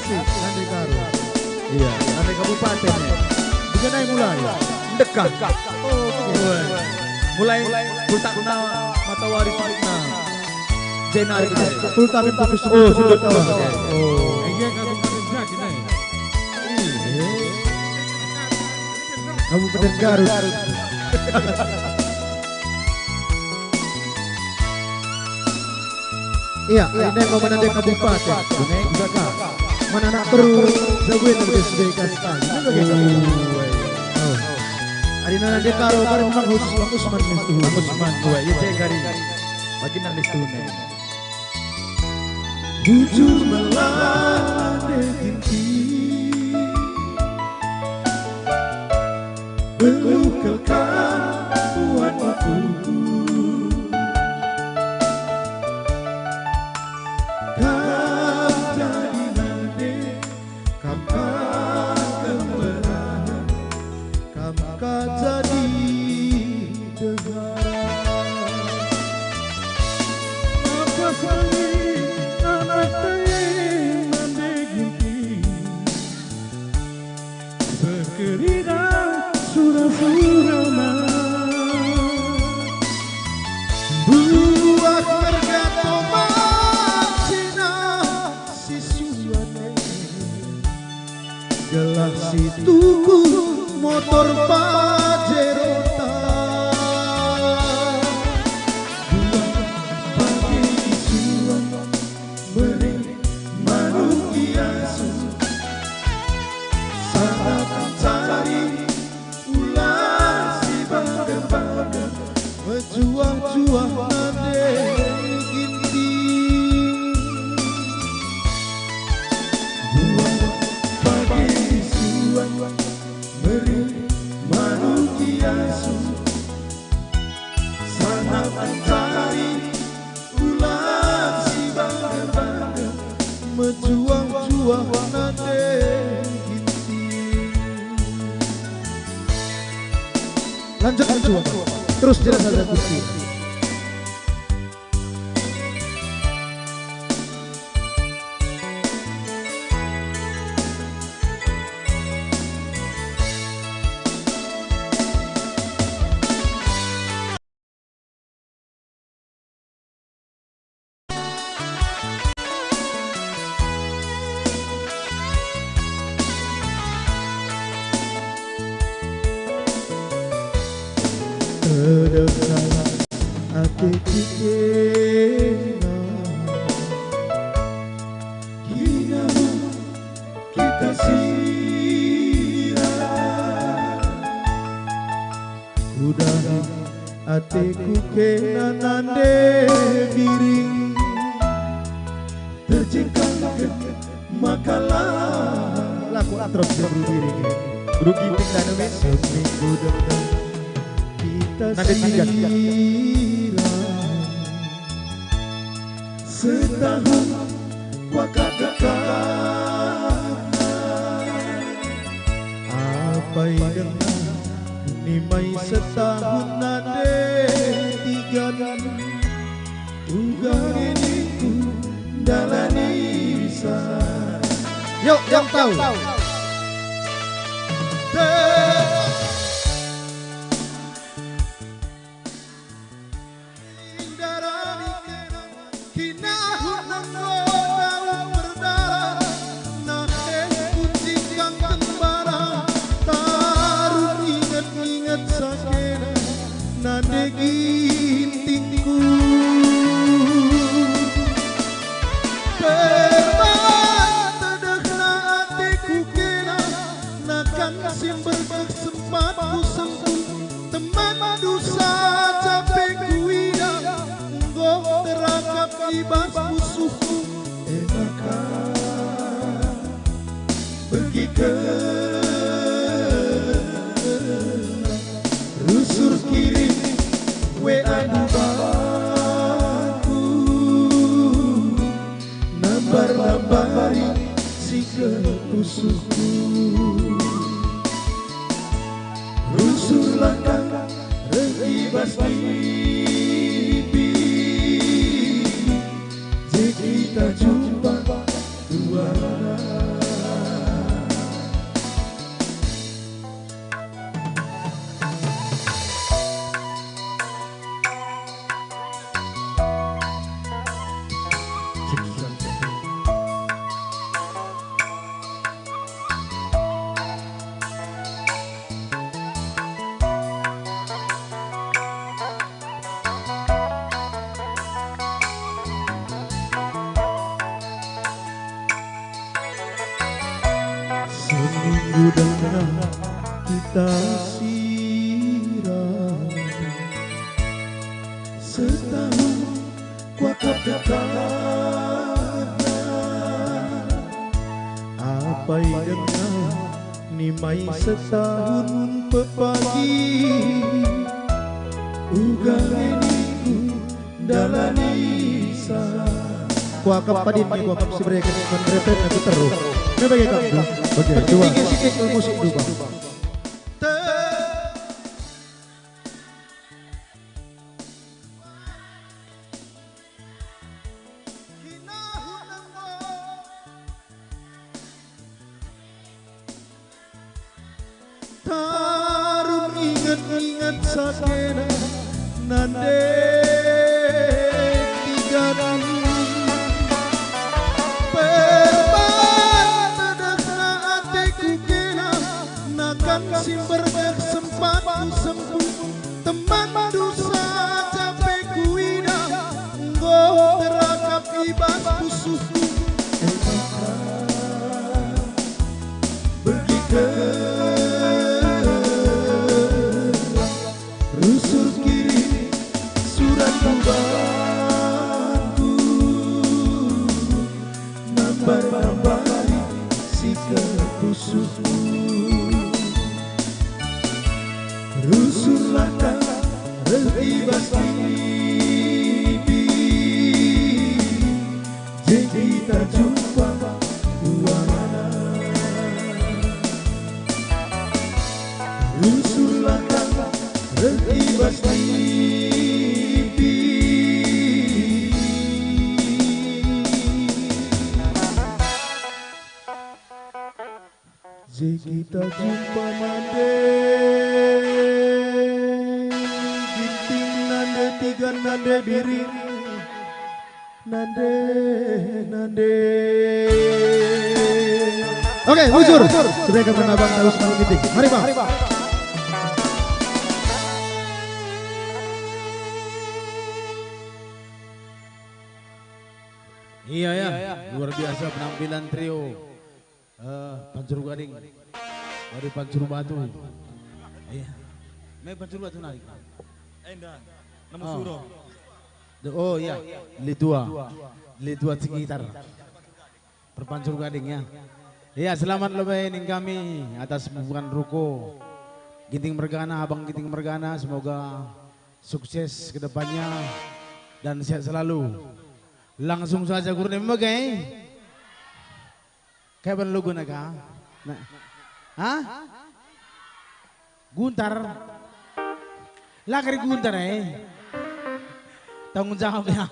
asik Nande Karo. Iya, Nande Kabupaten ya. Dengan mulai dekat. Oh, mulai bultakna matawari na. Jenari bultakin fokus sudah tahu. Oh. Iya Kabupaten Jakin nih. Kabupaten Garut. Iya, ini komandan dari kabupaten. Bunga Gaka. Mana nak terus zawin dari SBK sekali. Ini bagaimana? Ari nana de karo Mang Usman nistu. Mang Usman dua ieu cek gari. Bagi nang nistune. Jujur melande inti. Belukalkan buat aku. Tuku motor Pajero buat pagi isuan beri manusia sangat cari ulah si bangga berjuang-juang nade ginti buat pagi beri manusia sana mencari ulang si bangga menjuang-juang nade ginti. Lanjutkan juang terus jelas saja ginti. Terdekat hati kita kita siram kudah hatiku kena nande miring terjengkang makalah laku atrop berdiri rugi tinggal seminggu depan kita siram setahun wakat dekat apa yang nimai setahun nade tiga ugang ini ku dalani yuk yang tahu nade gintingku terbang terdekna hatiku kena nakan simber bersematku sentuh teman dusa capek kuida nggo terangkap ibas musuhku enakan pergi ke rusur kiri WA nubaku nambar-nambari si kepusuhku rusur langkah regibas bibi jika kita jumpa dua seminggu dengan kita siram, setahun kuatkan karena apa dengan nimai setahun pepagi ugang ini dalam nisa kuakap padin ni kuakap si mereka menrepet aku terus ini bagi kamu bagi dua sikit musik dua tarun ingat-ingat sakena nande tiga simber kesempatan sembuh teman dosa capek kuida nggo terakap ibas musuhku pergi ke rusuk kiri surat kabarku nambah si kepusuhku rusuh langkah reibas mimpi jika kita jumpa dua mana rusuh langkah reibas mimpi jika kita jumpa mande tiga nande biri nande oke bujur sebagai menabang terus malam meeting mari bang iya ya luar biasa penampilan trio Pancur Gading dari Pancur Batu iya Pancur Batu narik enggak nama Suro. Oh iya, Litua sekitar Perpancur Gading ya. Iya selamat lebaran kami atas pembukaan ruko Ginting Mergana, Abang Ginting Mergana, semoga sukses ke depannya dan sehat selalu. Langsung saja kurang bagai. Kapan lu gunakan? Nah, hah? Guntar, lakari Guntar tanggung jawabnya.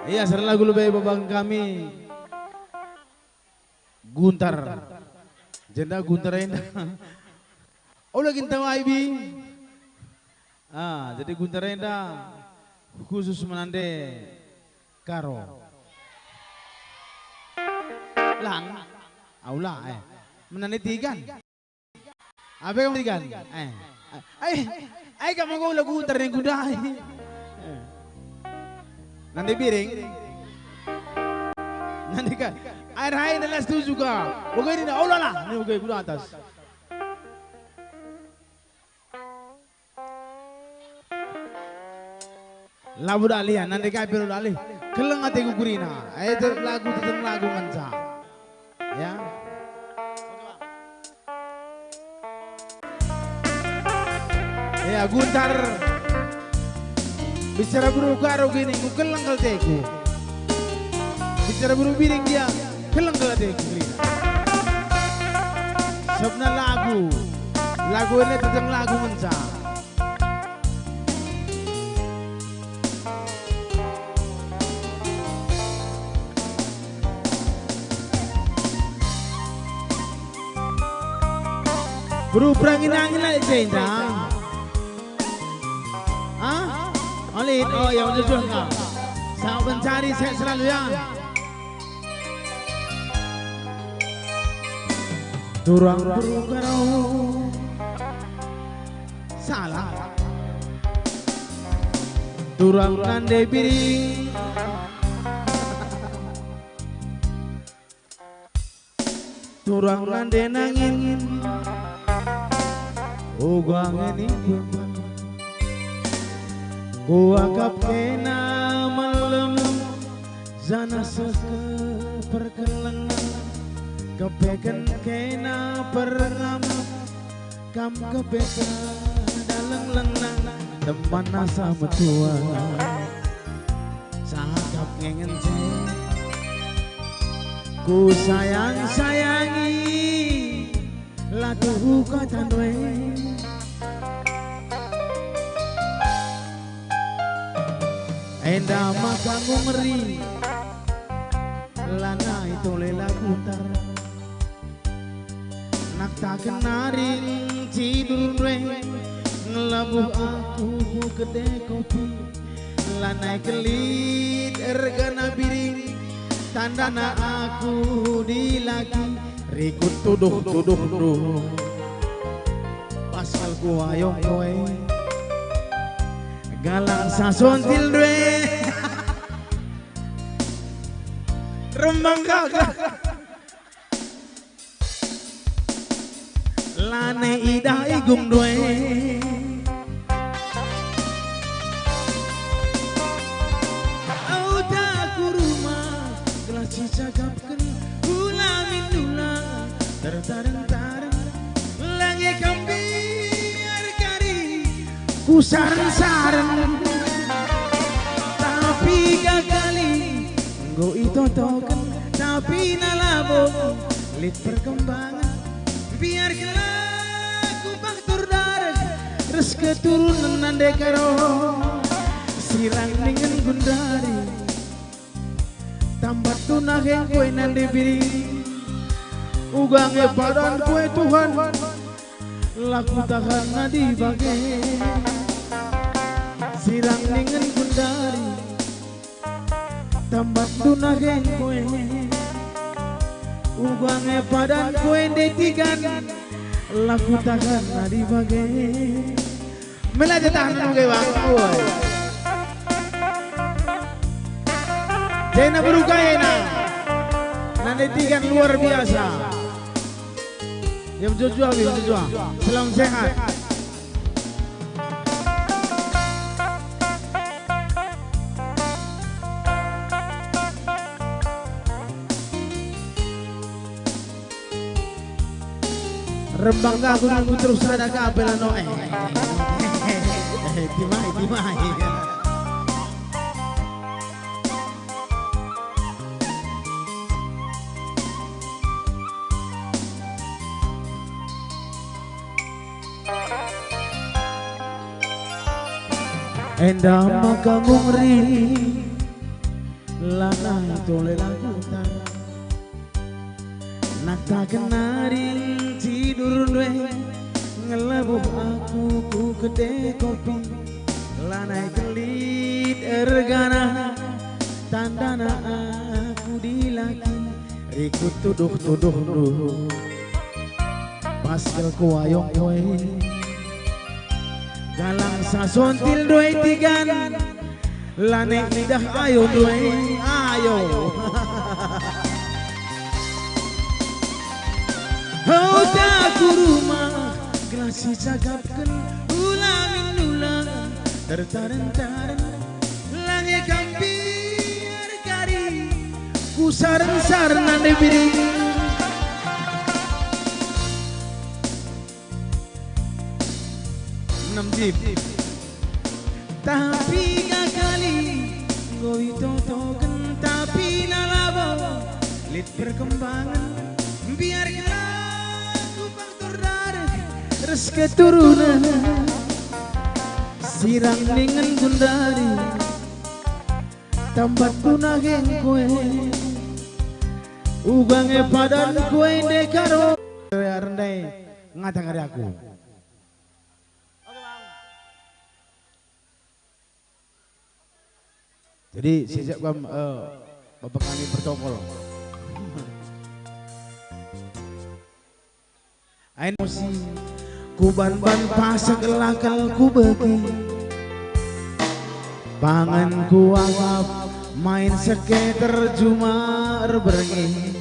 Iya, serah lagu lebih babang kami Guntar. Jenda Guntar ini. Oh lagi tahu IB. Jadi Guntar ini khusus menande karo. Lang, aula menande tigan. Apa kamu tigan? Kamu kau lagu Guntar yang gudai. Nanti piring. Nanti kan air hai nalas tu juga. Oke ini oh lah. Ini oke kuda atas. Labu dah lihat nanti kai peru dah lihat. Keleng hati kukurina. Itu lagu tentang lagu manca. Ya. Ya Guntar. Bicara buru karo gini, ku keleng kalteku. Bicara buru biring dia, keleng kalteku. Sebenarnya lagu ini tentang lagu menca. Buru perangin angin lah cinta. Olin, oh yang jujur enggak. Sang pencari sehat selalu ya. Turang berukaro salah. Turang nande piring. Turang nande nangin. Ugang ini ku anggap kena malam zana seke perkelengan kepeken kena perengam kam kepeka dalam lenang teman asa metua sangat ngengen ku sayang-sayangi latuh kata dwe endah makamu ngeri lana itu lela putar nak tak kenaring tidur dwe ngelabuh aku gede kopi lana kelit ergana biring tandana aku dilagi rikut tuduh pasal ku ayong kowe galang sasontil dwe rembang kakak lane ida igung dwe au tak kuruma gelas cicagapken gula minula tertareng-tareng lange kambiar kari kusareng-sareng tapi gakali nggo itotoken tapi nalabo lit perkembangan biar kelaku baktur darah res keturunan nande karo sirang dengan gundari tambat tunah yang kue nande biri ugange padan kue Tuhan laku tahan nadi bagai sirang dengan gundari tambat tunah yang kue ugange padan kue detigan laku tahan nadi bagai melaja tahan bagai bang Jena berukayena nanetikan luar biasa yang berjuang selam sehat rembang gak aku terus ada kabel no timai endah makamu ngeri lana itu lela putar nak tak kenaring tidur dwe ngelabuh aku ku gede kopi lana kelit ergana tandana aku dilaki ikut tuduh paskel ku ayong kowe galang sasontil doi tigan lane lidah ayo doi ayo oh tak kuruma gelasi cagapken ulamin ulang tertareng-tareng lange kambiar kari kusareng-sareng nande biring tapi gakali ngoi totoken tapi nalabo lit perkembangan biar kelaku faktor darah res keturunan sirang dengan gundari tambat tunah yang kue ugange padan kue dekaro rendai ngatang hari aku Jadi sejak bapak kami protokol. Ain emosi ku ban pasak lakal ku bagi. Pangan ku anggap main seketer jumar berengi.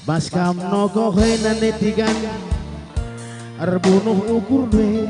Baskam nokoh nanetikan arbunuh ukur dwe.